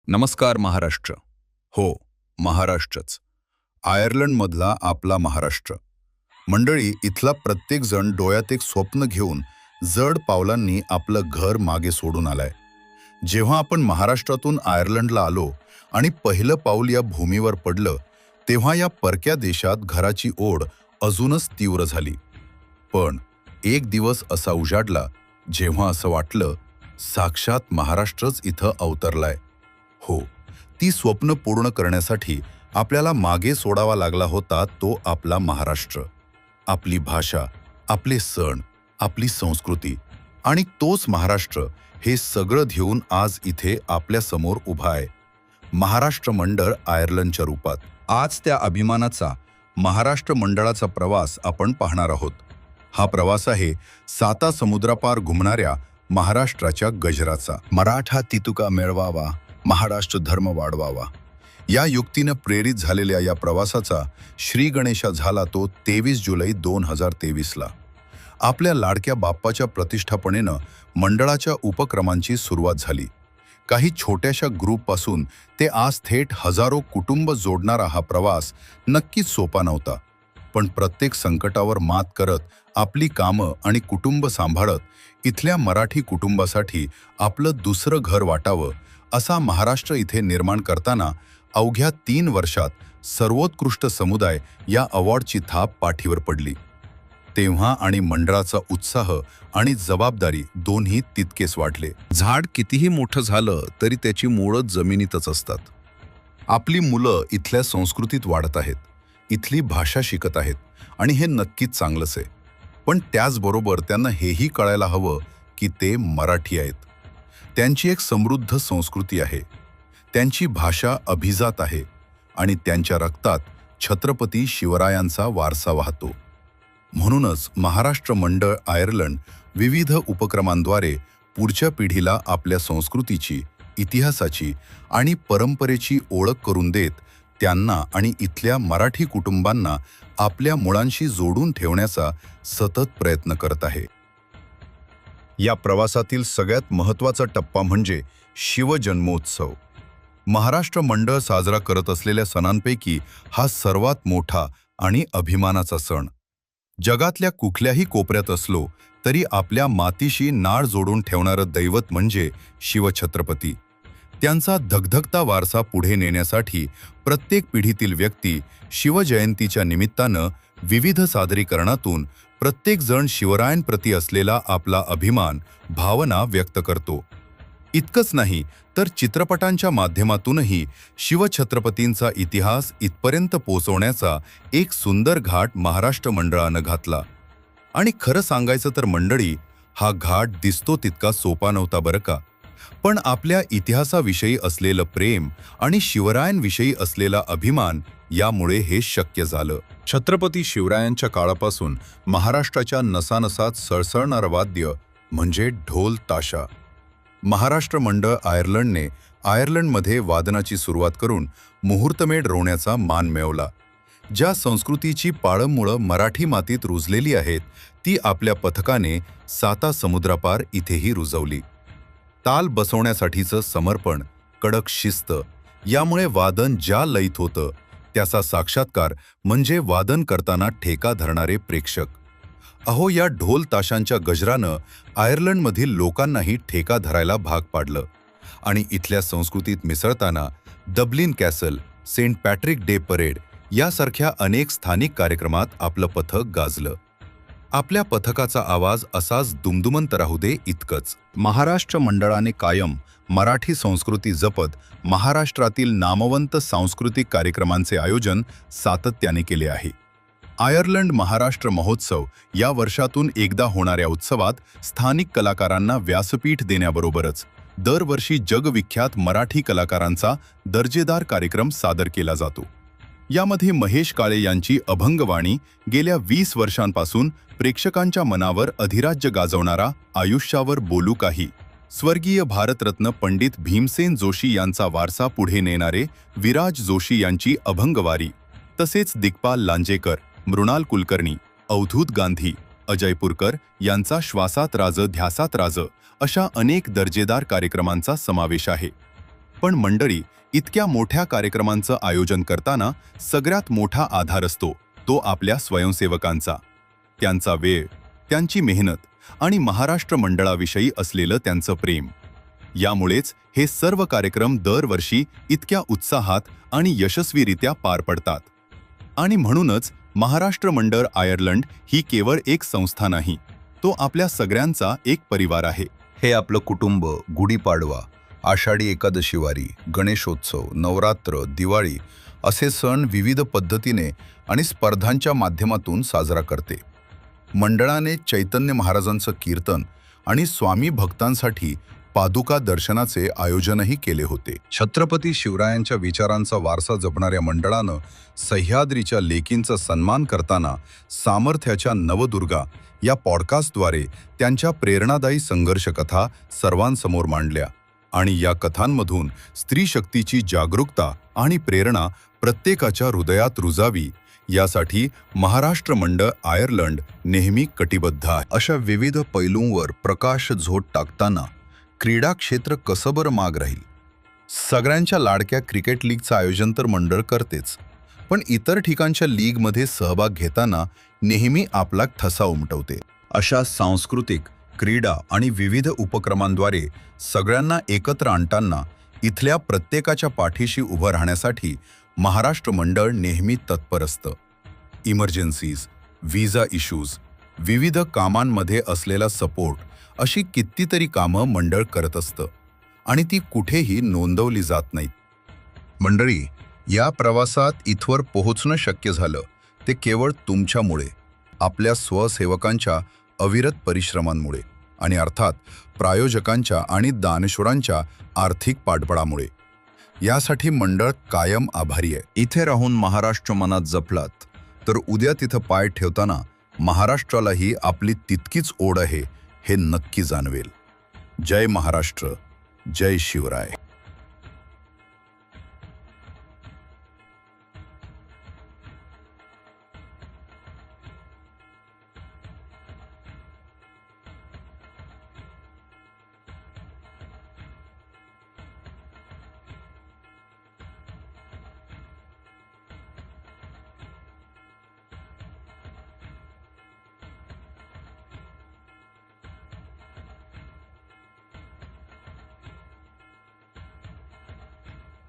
नमस्कार महाराष्ट्र. हो, महाराष्ट्रच. आयर्लंडमधला आपला महाराष्ट्र. मंडळी, इथला प्रत्येक जण डोळ्यात एक स्वप्न घेऊन जड पावलांनी आपलं घर मागे सोडून आलाय. जेव्हा आपण महाराष्ट्रातून आयर्लंडला आलो आणि पहिलं पाऊल या भूमीवर पडलं, तेव्हा या परक्या देशात घराची ओढ अजूनच तीव्र झाली. पण एक दिवस असा उजाडला जेव्हा असं वाटलं, साक्षात महाराष्ट्रच इथं अवतरलाय. हो, ती स्वप्न पूर्ण करण्यासाठी आपल्याला मागे सोडावा लागला होता तो आपला महाराष्ट्र. आपली भाषा, आपले सण, आपली संस्कृती आणि तोच महाराष्ट्र हे सगळं घेऊन आज इथे आपल्या समोर उभा आहे. महाराष्ट्र मंडळ आयर्लंडच्या रूपात. आज त्या अभिमानाचा महाराष्ट्र मंडळाचा प्रवास आपण पाहणार आहोत. हा प्रवास आहे साता समुद्रापार घुमणाऱ्या महाराष्ट्राच्या गजराचा. मराठा तितुका मिळवावा, महाराष्ट्र धर्म वाढवावा, या युक्तीनं प्रेरित झालेल्या या प्रवासाचा श्री गणेशा झाला तो 23 जुलै 2023ला. आपल्या लाडक्या बाप्पाच्या प्रतिष्ठापनेनं मंडळाच्या उपक्रमांची सुरुवात झाली. काही छोट्याशा ग्रुपपासून ते आज थेट हजारो कुटुंब जोडणारा हा प्रवास नक्कीच सोपा नव्हता. पण प्रत्येक संकटावर मात करत, आपली कामं आणि कुटुंब सांभाळत इथल्या मराठी कुटुंबासाठी आपलं दुसरं घर वाटावं, असा महाराष्ट्र इथे निर्माण करताना अवघ्या 3 वर्षात सर्वोत्कृष्ट समुदाय या अवॉर्डची थाप पाठीवर पडली. तेव्हा आणि मंडळाचा उत्साह आणि जबाबदारी दोन्ही तितकेच वाढले. झाड कितीही मोठं झालं तरी त्याची मुळं जमिनीतच असतात. आपली मुलं इथल्या संस्कृतीत वाढत आहेत, इथली भाषा शिकत आहेत आणि हे नक्कीच चांगलंच आहे. पण त्याचबरोबर त्यांना हेही कळायला हवं की ते मराठी आहेत. त्यांची एक समृद्ध संस्कृती आहे, त्यांची भाषा अभिजात आहे आणि त्यांच्या रक्तात छत्रपती शिवरायांचा वारसा वाहतो. म्हणूनच महाराष्ट्र मंडळ आयर्लंड विविध उपक्रमांद्वारे पुढच्या पिढीला आपल्या संस्कृतीची, इतिहासाची आणि परंपरेची ओळख करून देत त्यांना आणि इथल्या मराठी कुटुंबांना आपल्या मुळांशी जोडून ठेवण्याचा सतत प्रयत्न करत आहे. या प्रवासातील सगळ्यात महत्त्वाचा टप्पा म्हणजे शिवजन्मोत्सव. महाराष्ट्र मंडळ साजरा करत असलेल्या सणांपैकी हा सर्वात मोठा आणि अभिमानाचा सण. जगातल्या कुठल्याही कोपऱ्यात असलो तरी आपल्या मातीशी नाळ जोडून ठेवणारं दैवत म्हणजे शिवछत्रपती. त्यांचा धगधगता वारसा पुढे नेण्यासाठी प्रत्येक पिढीतील व्यक्ती शिवजयंतीच्या निमित्तानं विविध सादरीकरणातून प्रत्येक जण शिवरायांप्रती असलेला आपला अभिमान, भावना व्यक्त करतो. इतकंच नाही तर चित्रपटांच्या माध्यमातूनही शिवछत्रपतींचा इतिहास इथपर्यंत पोहोचवण्याचा एक सुंदर घाट महाराष्ट्र मंडळानं घातला. आणि खरं सांगायचं तर मंडळी, हा घाट दिसतो तितका सोपा नव्हता बरं का. पण आपल्या इतिहासाविषयी असलेलं प्रेम आणि शिवरायांविषयी असलेला अभिमान यामुळे हे शक्य झालं. छत्रपती शिवरायांच्या काळापासून महाराष्ट्राच्या नसानसात सळसळणारं वाद्य म्हणजे ढोल ताशा. महाराष्ट्र मंडळ आयर्लंडने आयर्लंडमध्ये वादनाची सुरुवात करून मुहूर्तमेढ रोवण्याचा मान मिळवला. ज्या संस्कृतीची पाळंमुळं मराठी मातीत रुजलेली आहेत ती आपल्या पथकाने साता समुद्रापार इथेही रुजवली. ताल बसवण्यासाठीचं समर्पण, कडक शिस्त, यामुळे वादन ज्या लयीत होतं त्याचा साक्षात्कार म्हणजे वादन करताना ठेका धरणारे प्रेक्षक. अहो, या ढोल ताशांच्या गजरानं आयर्लंडमधील लोकांनाही ठेका धरायला भाग पाडलं. आणि इथल्या संस्कृतीत मिसळताना Dublin Castle, Saint Patrick Day parade यासारख्या अनेक स्थानिक कार्यक्रमात आपलं पथक गाजलं. आपल्या पथकाचा आवाज असाच दुमदुमंत राहू दे इतकंच. महाराष्ट्र मंडळाने कायम मराठी संस्कृती जपत महाराष्ट्रातील नामवंत सांस्कृतिक कार्यक्रमांचे आयोजन सातत्याने केले आहे. आयर्लंड महाराष्ट्र महोत्सव या वर्षातून एकदा होणाऱ्या उत्सवात स्थानिक कलाकारांना व्यासपीठ देण्याबरोबरच दरवर्षी जगविख्यात मराठी कलाकारांचा दर्जेदार कार्यक्रम सादर केला जातो. यामध्ये महेश काळे यांची अभंगवाणी गेल्या 20 वर्षांपासून प्रेक्षकांच्या मनावर अधिराज्य गाजवणारा आयुष्यावर बोलू काही, स्वर्गीय भारतरत्न पंडित भीमसेन जोशी यांचा वारसा पुढे नेणारे विराज जोशी यांची अभंगवारी, तसेच दिग्पाल लांजेकर, मृणाल कुलकर्णी, अवधूत गांधी, अजय पुरकर यांचा श्वासात राज ध्यासात राज अशा अनेक दर्जेदार कार्यक्रमांचा समावेश आहे. पण मंडळी, इतक्या मोठ्या कार्यक्रमांचं आयोजन करताना सगळ्यात मोठा आधार असतो तो आपल्या स्वयंसेवकांचा. त्यांचा वेळ, त्यांची मेहनत आणि महाराष्ट्र मंडळाविषयी असलेलं त्यांचं प्रेम. यामुळेच हे सर्व कार्यक्रम दरवर्षी इतक्या उत्साहात आणि यशस्वीरित्या पार पडतात. आणि म्हणूनच महाराष्ट्र मंडळ आयर्लंड ही केवळ एक संस्था नाही, तो आपल्या सगळ्यांचा एक परिवार आहे. हे आपलं कुटुंब गुढीपाडवा, आषाढी एकादशीवारी, गणेशोत्सव, नवरात्र, दिवाळी असे सण विविध पद्धतीने आणि स्पर्धांच्या माध्यमातून साजरा करते. मंडळाने चैतन्य महाराजांचं कीर्तन आणि स्वामी भक्तांसाठी पादुका दर्शनाचे आयोजनही केले होते. छत्रपती शिवरायांच्या विचारांचा वारसा जपणाऱ्या मंडळानं सह्याद्रीच्या लेकींचा सन्मान करताना सामर्थ्याच्या नवदुर्गा या पॉडकास्टद्वारे त्यांच्या प्रेरणादायी संघर्षकथा सर्वांसमोर मांडल्या. आणि या कथांमधून स्त्री शक्तीची जागरूकता आणि प्रेरणा प्रत्येकाच्या हृदयात रुजावी यासाठी महाराष्ट्र मंडळ आयर्लंड नेहमी कटिबद्ध आहे. अशा विविध पैलूंवर प्रकाश झोत टाकताना क्रीडा क्षेत्र कसं बरं माग राहील? सगळ्यांच्या लाडक्या क्रिकेट लीगचं आयोजन तर मंडळ करतेच, पण इतर ठिकाणच्या लीगमध्ये सहभाग घेताना नेहमी आपला ठसा उमटवते. अशा सांस्कृतिक, क्रीडा आणि विविध उपक्रमांद्वारे सगळ्यांना एकत्र आणताना इथल्या प्रत्येकाच्या पाठीशी उभं राहण्यासाठी महाराष्ट्र मंडळ नेहमी तत्पर असतं. इमर्जन्सीज, व्हिसा इश्यूज, विविध कामांमध्ये असलेला सपोर्ट अशी कितीतरी कामं मंडळ करत असतं आणि ती कुठेही नोंदवली जात नाहीत. मंडळी, या प्रवासात इथवर पोहोचणं शक्य झालं ते केवळ तुमच्यामुळे, आपल्या स्वसेवकांच्या अविरत परिश्रमांमुळे आणि अर्थात प्रायोजकांच्या आणि दानशूरांच्या आर्थिक पाठबळामुळे. यासाठी मंडळ कायम आभारी आहे. इथे राहून महाराष्ट्र मनात जपलात तर उद्या तिथं पाय ठेवताना महाराष्ट्रालाही आपली तितकीच ओढ आहे हे नक्की जाणवेल. जय महाराष्ट्र, जय शिवराय.